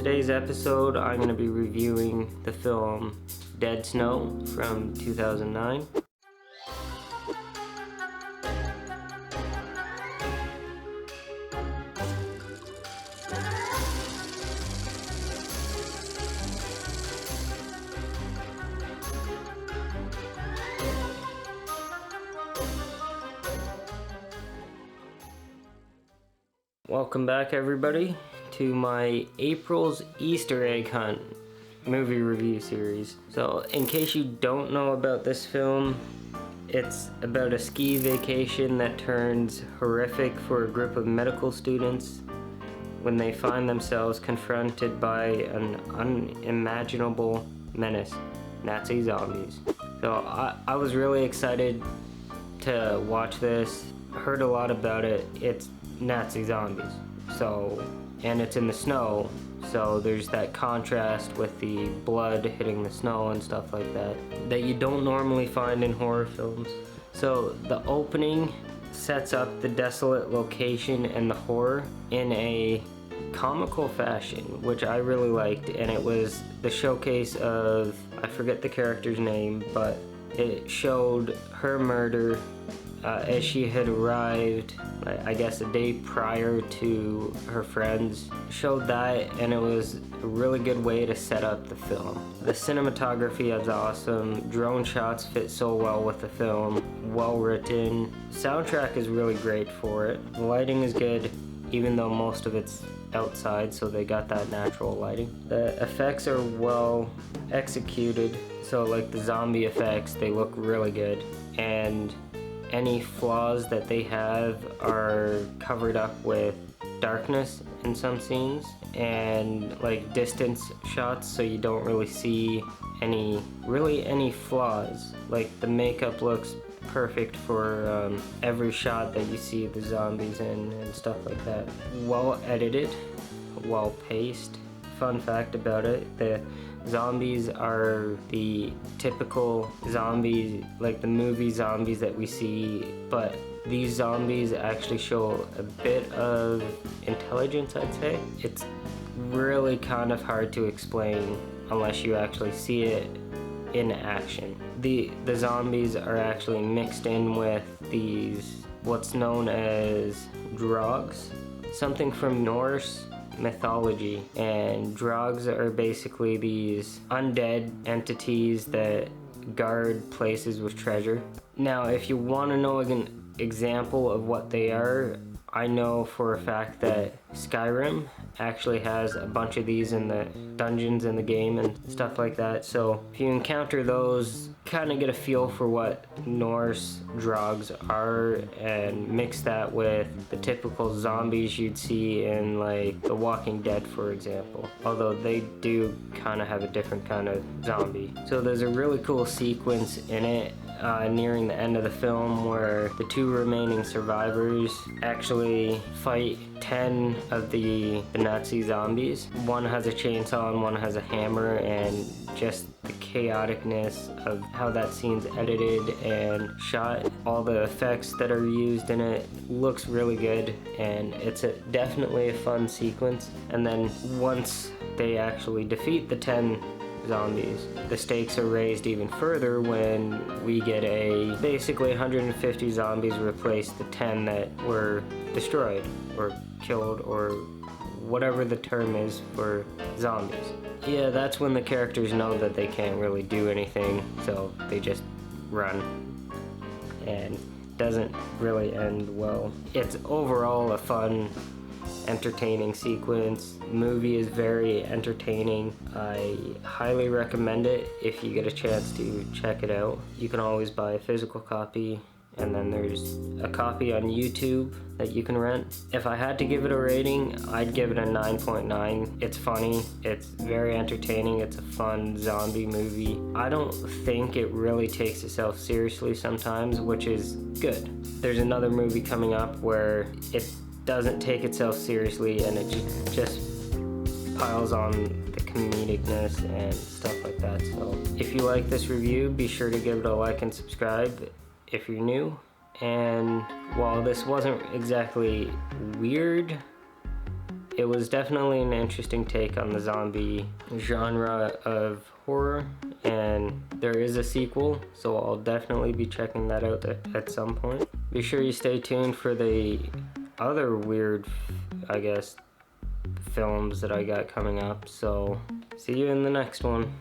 today's episode, I'm going to be reviewing the film Dead Snow from 2009. Welcome back, everybody, to my April's Easter egg hunt movie review series. So in case you don't know about this film, it's about a ski vacation that turns horrific for a group of medical students when they find themselves confronted by an unimaginable menace, Nazi zombies. So I was really excited to watch this. Heard a lot about it. It's Nazi zombies, and it's in the snow, so there's that contrast with the blood hitting the snow and stuff like that you don't normally find in horror films. So the opening sets up the desolate location and the horror in a comical fashion, which I really liked, and it was the showcase of, I forget the character's name, but it showed her murder as she had arrived, I guess a day prior to her friends. Showed that, and it was a really good way to set up the film. The cinematography is awesome, drone shots fit so well with the film, well written. Soundtrack is really great for it. The lighting is good, even though most of it's outside, so they got that natural lighting. The effects are well executed, so like the zombie effects, they look really good, and any flaws that they have are covered up with darkness in some scenes and like distance shots, so you don't really see any flaws. Like the makeup looks perfect for every shot that you see the zombies in and stuff like that. Well edited, well paced. Fun fact about it, the zombies are the typical zombies, like the movie zombies that we see, but these zombies actually show a bit of intelligence, I'd say. It's really kind of hard to explain unless you actually see it in action. The zombies are actually mixed in with these, what's known as Draugs, something from Norse mythology, and Draugs are basically these undead entities that guard places with treasure. Now, if you want to know an example of what they are, I know for a fact that Skyrim actually has a bunch of these in the dungeons in the game and stuff like that. So if you encounter those, kind of get a feel for what Norse Draugs are and mix that with the typical zombies you'd see in like The Walking Dead, for example. Although they do kind of have a different kind of zombie. So there's a really cool sequence in it nearing the end of the film where the two remaining survivors actually fight 10 of the Nazi zombies. One has a chainsaw and one has a hammer, and just the chaoticness of how that scene's edited and shot, all the effects that are used in it, looks really good, and it's definitely a fun sequence. And then once they actually defeat the 10 zombies, the stakes are raised even further when we get basically 150 zombies replace the 10 that were destroyed or killed or whatever the term is for zombies. Yeah, that's when the characters know that they can't really do anything, so they just run, and doesn't really end well. It's overall a fun, entertaining sequence. The movie is very entertaining. I highly recommend it if you get a chance to check it out. You can always buy a physical copy, and then there's a copy on YouTube that you can rent. If I had to give it a rating, I'd give it a 9.9. It's funny, it's very entertaining, it's a fun zombie movie. I don't think it really takes itself seriously sometimes, which is good. There's another movie coming up where it doesn't take itself seriously and it just piles on the comedicness and stuff like that. So if you like this review, be sure to give it a like and subscribe if you're new. And while this wasn't exactly weird, it was definitely an interesting take on the zombie genre of horror, and there is a sequel, so I'll definitely be checking that out at some point. Be sure you stay tuned for the other weird, I guess, films that I got coming up, so see you in the next one.